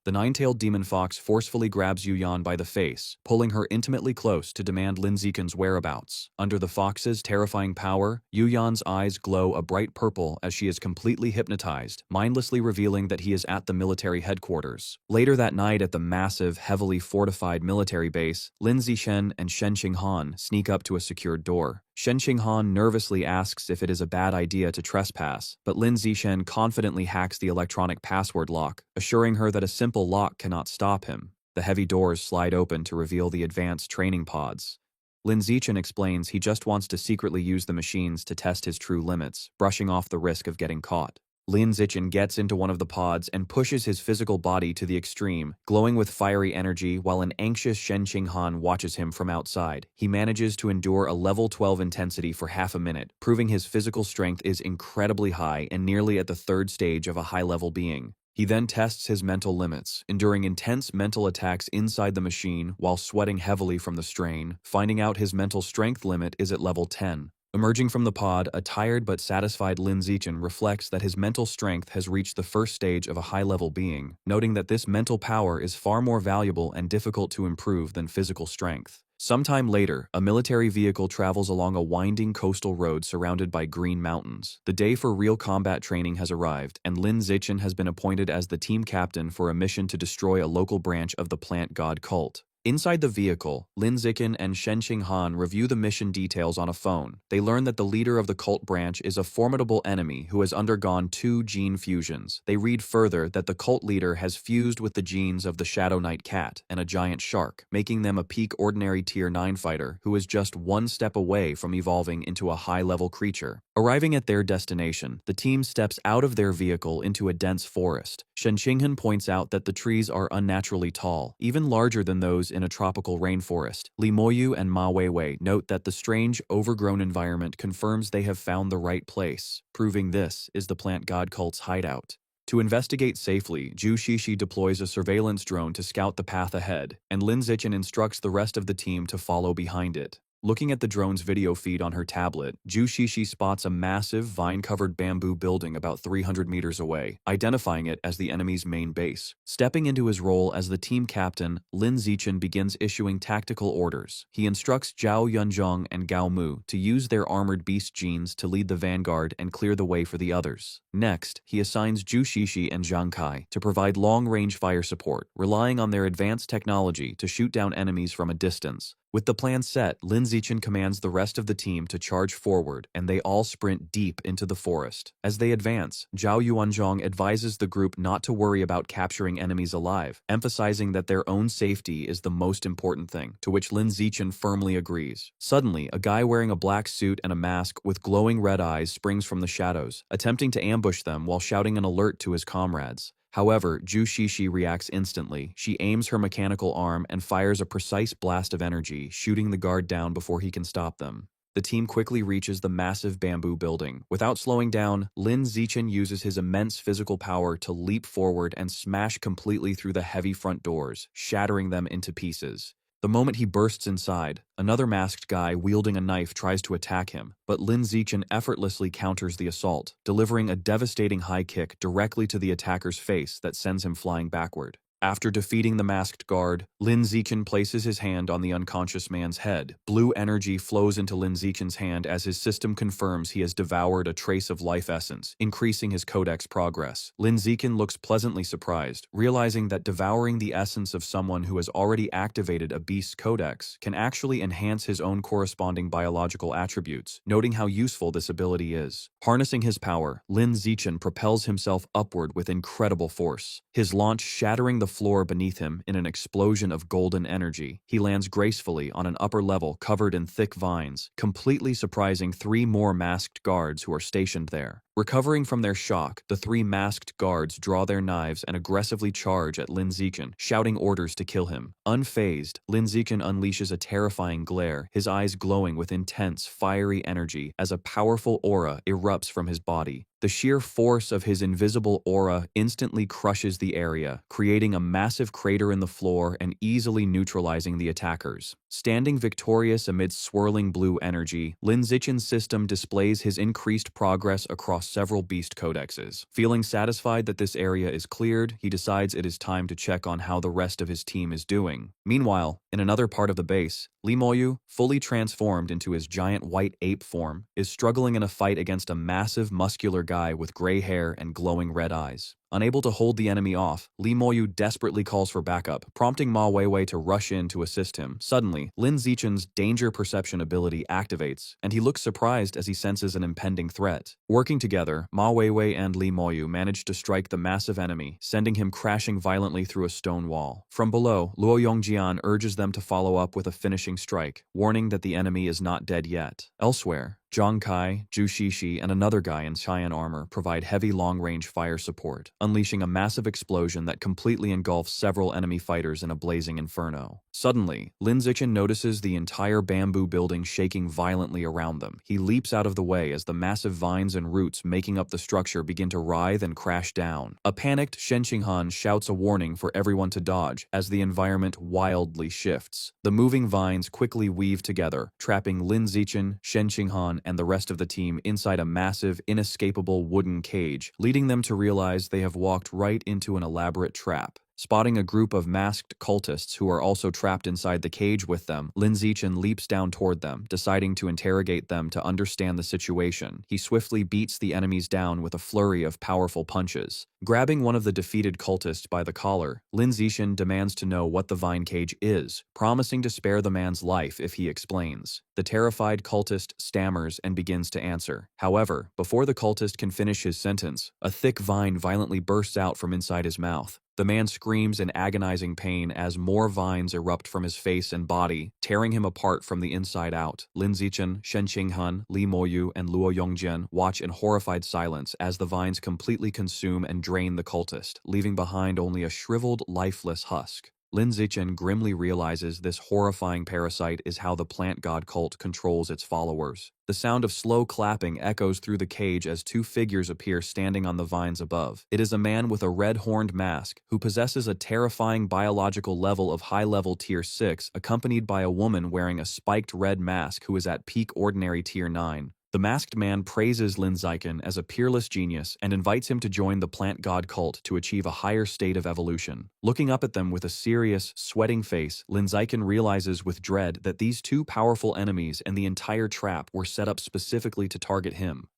The nine-tailed demon fox forcefully grabs Yuyan by the face, pulling her intimately close to demand Lin Ziqin's whereabouts. Under the fox's terrifying power, Yuyan's eyes glow a bright purple as she is completely hypnotized, mindlessly revealing that he is at the military headquarters. Later that night at the massive, heavily fortified military base, Lin Ziqin and Shen Qinghan sneak up to a secured door. Shen Qinghan nervously asks if it is a bad idea to trespass, but Lin Ziqin confidently hacks the electronic password lock, assuring her that a simple lock cannot stop him. The heavy doors slide open to reveal the advanced training pods. Lin Ziqin explains he just wants to secretly use the machines to test his true limits, brushing off the risk of getting caught. Lin Ziqin gets into one of the pods and pushes his physical body to the extreme, glowing with fiery energy while an anxious Shen Qinghan watches him from outside. He manages to endure a level 12 intensity for half a minute, proving his physical strength is incredibly high and nearly at the third stage of a high-level being. He then tests his mental limits, enduring intense mental attacks inside the machine while sweating heavily from the strain, finding out his mental strength limit is at level 10. Emerging from the pod, a tired but satisfied Lin Ziqin reflects that his mental strength has reached the first stage of a high-level being, noting that this mental power is far more valuable and difficult to improve than physical strength. Sometime later, a military vehicle travels along a winding coastal road surrounded by green mountains. The day for real combat training has arrived, and Lin Ziqin has been appointed as the team captain for a mission to destroy a local branch of the plant god cult. Inside the vehicle, Lin Ziqin and Shen Qinghan review the mission details on a phone. They learn that the leader of the cult branch is a formidable enemy who has undergone 2 gene fusions. They read further that the cult leader has fused with the genes of the Shadow Knight cat and a giant shark, making them a peak ordinary tier 9 fighter who is just one step away from evolving into a high-level creature. Arriving at their destination, the team steps out of their vehicle into a dense forest. Shen Qinghan points out that the trees are unnaturally tall, even larger than those in a tropical rainforest. Li Moyu and Ma Weiwei note that the strange, overgrown environment confirms they have found the right place, proving this is the plant god cult's hideout. To investigate safely, Zhu Shishi deploys a surveillance drone to scout the path ahead, and Lin Ziqin instructs the rest of the team to follow behind it. Looking at the drone's video feed on her tablet, Zhu Shishi spots a massive, vine-covered bamboo building about 300 meters away, identifying it as the enemy's main base. Stepping into his role as the team captain, Lin Ziqin begins issuing tactical orders. He instructs Zhao Yunzhong and Gao Mu to use their armored beast genes to lead the vanguard and clear the way for the others. Next, he assigns Zhu Shishi and Zhang Kai to provide long-range fire support, relying on their advanced technology to shoot down enemies from a distance. With the plan set, Lin Ziqin commands the rest of the team to charge forward, and they all sprint deep into the forest. As they advance, Zhao Yuanzhong advises the group not to worry about capturing enemies alive, emphasizing that their own safety is the most important thing, to which Lin Ziqin firmly agrees. Suddenly, a guy wearing a black suit and a mask with glowing red eyes springs from the shadows, attempting to ambush them while shouting an alert to his comrades. However, Zhu Shishi reacts instantly. She aims her mechanical arm and fires a precise blast of energy, shooting the guard down before he can stop them. The team quickly reaches the massive bamboo building. Without slowing down, Lin Ziqin uses his immense physical power to leap forward and smash completely through the heavy front doors, shattering them into pieces. The moment he bursts inside, another masked guy wielding a knife tries to attack him, but Lin Ziqin effortlessly counters the assault, delivering a devastating high kick directly to the attacker's face that sends him flying backward. After defeating the masked guard, Lin Ziqin places his hand on the unconscious man's head. Blue energy flows into Lin Ziqin's hand as his system confirms he has devoured a trace of life essence, increasing his codex progress. Lin Ziqin looks pleasantly surprised, realizing that devouring the essence of someone who has already activated a beast's codex can actually enhance his own corresponding biological attributes, noting how useful this ability is. Harnessing his power, Lin Ziqin propels himself upward with incredible force, his launch shattering the floor beneath him in an explosion of golden energy. He lands gracefully on an upper level covered in thick vines, completely surprising 3 more masked guards who are stationed there. Recovering from their shock, the 3 masked guards draw their knives and aggressively charge at Lin Ziqin, shouting orders to kill him. Unfazed, Lin Ziqin unleashes a terrifying glare, his eyes glowing with intense, fiery energy as a powerful aura erupts from his body. The sheer force of his invisible aura instantly crushes the area, creating a massive crater in the floor and easily neutralizing the attackers. Standing victorious amidst swirling blue energy, Lin Ziqin's system displays his increased progress across across several beast codexes. Feeling satisfied that this area is cleared, he decides it is time to check on how the rest of his team is doing. Meanwhile, in another part of the base, Lee Moyu, fully transformed into his giant white ape form, is struggling in a fight against a massive muscular guy with gray hair and glowing red eyes. Unable to hold the enemy off, Lee Moyu desperately calls for backup, prompting Ma Weiwei to rush in to assist him. Suddenly, Lin Zichen's danger perception ability activates, and he looks surprised as he senses an impending threat. Working together, Ma Weiwei and Lee Moyu manage to strike the massive enemy, sending him crashing violently through a stone wall. From below, Luo Yongjian urges them to follow up with a finishing strike, warning that the enemy is not dead yet. Elsewhere, Zhang Kai, Zhu Shishi, and another guy in cyan armor provide heavy long-range fire support, unleashing a massive explosion that completely engulfs several enemy fighters in a blazing inferno. Suddenly, Lin Zichen notices the entire bamboo building shaking violently around them. He leaps out of the way as the massive vines and roots making up the structure begin to writhe and crash down. A panicked Shen Qinghan shouts a warning for everyone to dodge as the environment wildly shifts. The moving vines quickly weave together, trapping Lin Zichen, Shen Qinghan, and the rest of the team inside a massive, inescapable wooden cage, leading them to realize they have walked right into an elaborate trap. Spotting a group of masked cultists who are also trapped inside the cage with them, Lin Zichen leaps down toward them, deciding to interrogate them to understand the situation. He swiftly beats the enemies down with a flurry of powerful punches. Grabbing one of the defeated cultists by the collar, Lin Zichen demands to know what the vine cage is, promising to spare the man's life if he explains. The terrified cultist stammers and begins to answer. However, before the cultist can finish his sentence, a thick vine violently bursts out from inside his mouth. The man screams in agonizing pain as more vines erupt from his face and body, tearing him apart from the inside out. Lin Zichen, Shen Qinghan, Li Moyu, and Luo Yongjian watch in horrified silence as the vines completely consume and drain the cultist, leaving behind only a shriveled, lifeless husk. Lin Zichen grimly realizes this horrifying parasite is how the plant god cult controls its followers. The sound of slow clapping echoes through the cage as two figures appear standing on the vines above. It is a man with a red-horned mask who possesses a terrifying biological level of high-level Tier 6, accompanied by a woman wearing a spiked red mask who is at peak ordinary Tier 9. The masked man praises Lin Zichen as a peerless genius and invites him to join the plant god cult to achieve a higher state of evolution. Looking up at them with a serious, sweating face, Lin Zichen realizes with dread that these two powerful enemies and the entire trap were set up specifically to target him.